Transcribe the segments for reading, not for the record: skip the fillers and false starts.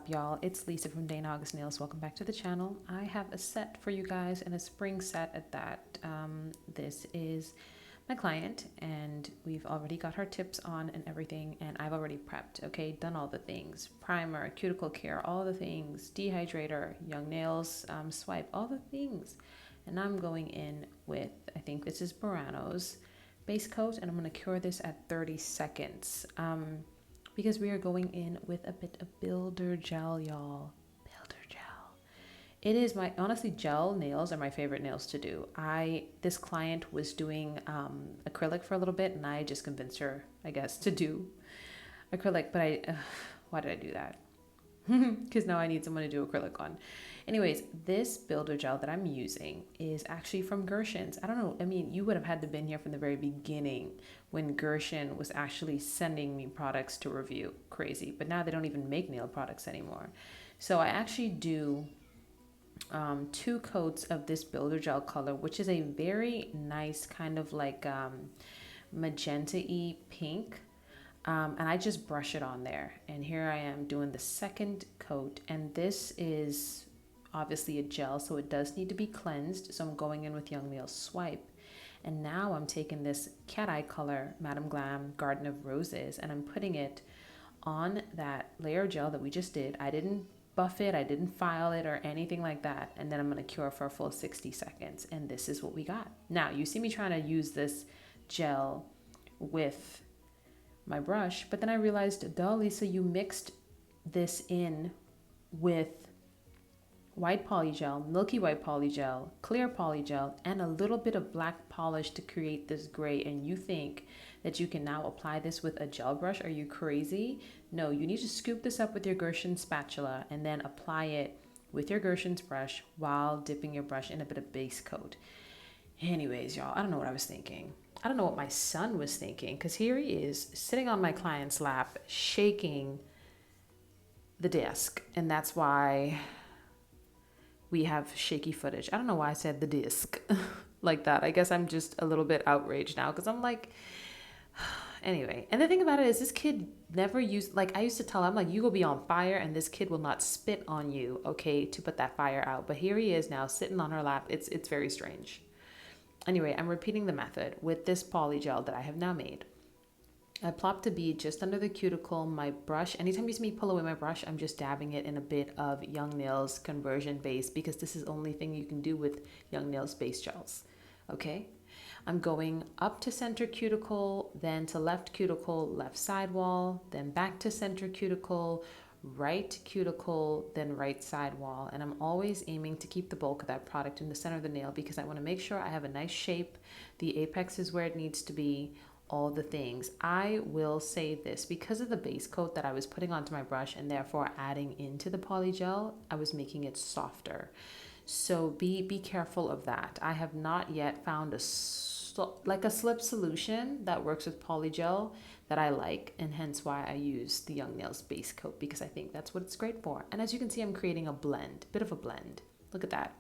up, y'all? It's Lisa from daynaaugustnails. Welcome back to the channel. I have a set for you guys, and a spring set at that. This is my client, and we've already got her tips on and everything, and I've already prepped, okay? Done all the things. Primer, cuticle care, all the things. Dehydrator, young nails, swipe, all the things. And I'm going in with, I think this is Burano's base coat, and I'm going to cure this at 30 seconds. Because we are going in with a bit of builder gel, y'all. Builder gel. It is honestly, gel nails are my favorite nails to do. This client was doing acrylic for a little bit, and I just convinced her, I guess, to do acrylic, but why did I do that? Because now I need someone to do acrylic on. Anyways, this builder gel that I'm using is actually from Gershion's. I don't know. I mean, you would have had to been here from the very beginning when Gershion was actually sending me products to review. Crazy. But now they don't even make nail products anymore. So I actually do 2 coats of this builder gel color, which is a very nice kind of like magenta-y pink. And I just brush it on there. And here I am doing the second coat. And this is obviously a gel, so it does need to be cleansed. So I'm going in with Young Nails Swipe. And now I'm taking this cat eye color, Madame Glam Garden of Roses, and I'm putting it on that layer of gel that we just did. I didn't buff it, I didn't file it or anything like that. And then I'm going to cure for a full 60 seconds. And this is what we got. Now, you see me trying to use this gel with my brush, but then I realized, duh, Lisa, you mixed this in with white polygel, milky white polygel, clear polygel, and a little bit of black polish to create this gray, and you think that you can now apply this with a gel brush? Are you crazy? No, you need to scoop this up with your Gershion spatula and then apply it with your Gershion's brush while dipping your brush in a bit of base coat. Anyways, y'all, I don't know what I was thinking. I don't know what my son was thinking, because here he is sitting on my client's lap, shaking the disc, and that's why we have shaky footage. I don't know why I said the disc like that. I guess I'm just a little bit outraged now, because I'm like, anyway. And the thing about it is, this kid never used, like I used to tell him, like, you go be on fire and this kid will not spit on you, okay, to put that fire out. But here he is now sitting on her lap. It's very strange. Anyway, I'm repeating the method with this polygel that I have now made. I plopped a bead just under the cuticle. My brush, anytime you see me pull away my brush, I'm just dabbing it in a bit of Young Nails conversion base, because this is the only thing you can do with Young Nails base gels. Okay? I'm going up to center cuticle, then to left cuticle, left sidewall, then back to center cuticle, right cuticle, then right sidewall. And I'm always aiming to keep the bulk of that product in the center of the nail, because I want to make sure I have a nice shape. The apex is where it needs to be. All the things. I will say this, because of the base coat that I was putting onto my brush and therefore adding into the polygel, I was making it softer. So be careful of that. I have not yet found a slip solution that works with polygel that I like, and hence why I use the Young Nails base coat, because I think that's what it's great for. And as you can see, I'm creating a blend, bit of a blend. Look at that.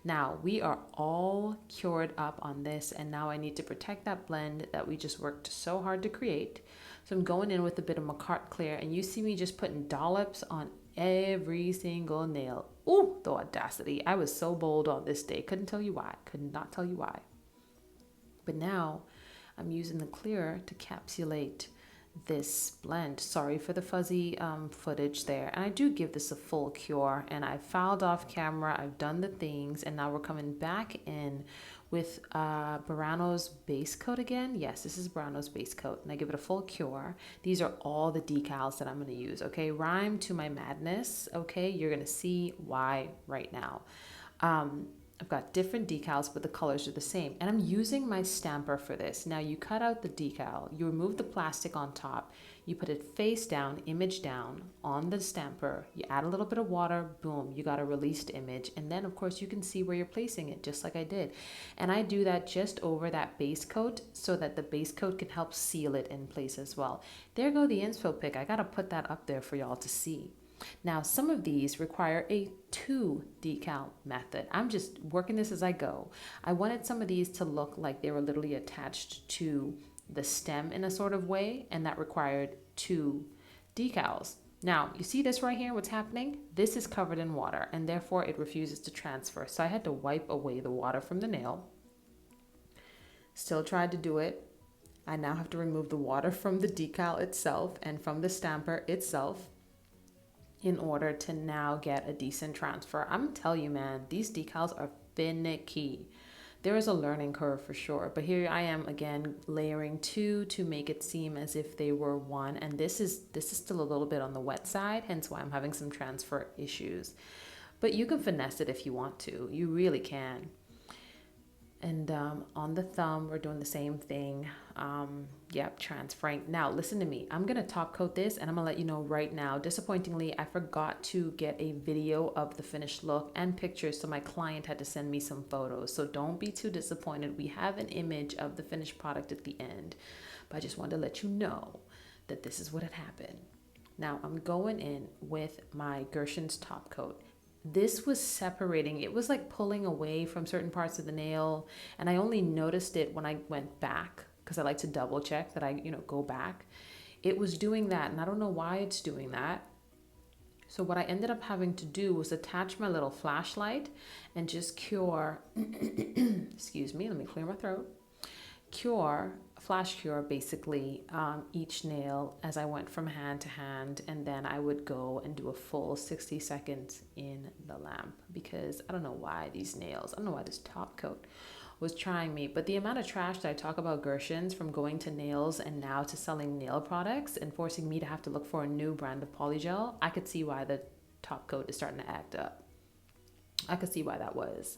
Now we are all cured up on this, and now I need to protect that blend that we just worked so hard to create. So I'm going in with a bit of Macart Clear, and you see me just putting dollops on every single nail. Ooh, the audacity. I was so bold on this day. Couldn't tell you why. Could not tell you why. But now I'm using the clear to capsulate this blend. Sorry for the fuzzy footage there. And I do give this a full cure, and I filed off camera. I've done the things, and now we're coming back in with Burano's base coat again. Yes, this is Burano's base coat, and I give it a full cure. These are all the decals that I'm going to use. Okay, rhyme to my madness. Okay, you're going to see why right now. I've got different decals, but the colors are the same. And I'm using my stamper for this. Now you cut out the decal, you remove the plastic on top, you put it face down, image down on the stamper, you add a little bit of water, boom, you got a released image. And then of course you can see where you're placing it, just like I did. And I do that just over that base coat so that the base coat can help seal it in place as well. There go the inspo pic. I gotta put that up there for y'all to see. Now, some of these require a 2 decal method. I'm just working this as I go. I wanted some of these to look like they were literally attached to the stem in a sort of way, and that required 2 decals. Now, you see this right here, what's happening? This is covered in water and therefore it refuses to transfer. So I had to wipe away the water from the nail. Still tried to do it. I now have to remove the water from the decal itself and from the stamper itself in order to now get a decent transfer. I'm telling you, man, these decals are finicky. There is a learning curve for sure, but here I am again layering two to make it seem as if they were one, and this is still a little bit on the wet side, hence why I'm having some transfer issues. But you can finesse it if you want to. You really can. And on the thumb, we're doing the same thing. Yep, transferring. Now, listen to me. I'm going to top coat this and I'm going to let you know right now. Disappointingly, I forgot to get a video of the finished look and pictures, so my client had to send me some photos. So don't be too disappointed. We have an image of the finished product at the end. But I just wanted to let you know that this is what had happened. Now, I'm going in with my Gershion's top coat. This was separating. It was like pulling away from certain parts of the nail, and I only noticed it when I went back, because I like to double check that I go back. It was doing that, and I don't know why it's doing that. So what I ended up having to do was attach my little flashlight and just cure excuse me, let me clear my throat. Flash cure basically each nail as I went from hand to hand, and then I would go and do a full 60 seconds in the lamp, because I don't know why these nails, I don't know why this top coat was trying me. But the amount of trash that I talk about Gershion's, from going to nails and now to selling nail products and forcing me to have to look for a new brand of polygel, I could see why the top coat is starting to act up. I could see why that was.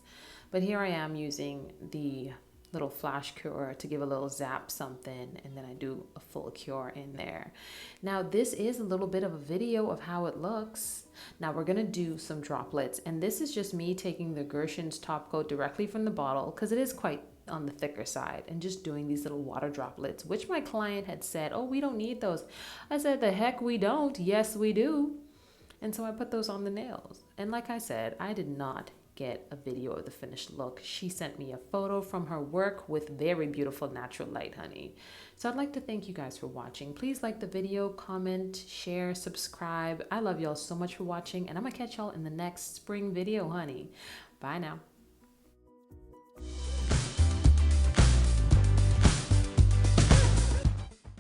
But here I am using the little flash cure to give a little zap something, and then I do a full cure in there. Now this is a little bit of a video of how it looks. Now we're gonna do some droplets, and this is just me taking the Gershion's top coat directly from the bottle, because it is quite on the thicker side, and just doing these little water droplets, which my client had said, oh, we don't need those. I said, the heck we don't. Yes we do. And so I put those on the nails, and like I said, I did not get a video of the finished look. She sent me a photo from her work with very beautiful natural light, honey. So I'd like to thank you guys for watching. Please like the video, comment, share, subscribe. I love y'all so much for watching, and I'm gonna catch y'all in the next spring video, honey. Bye now.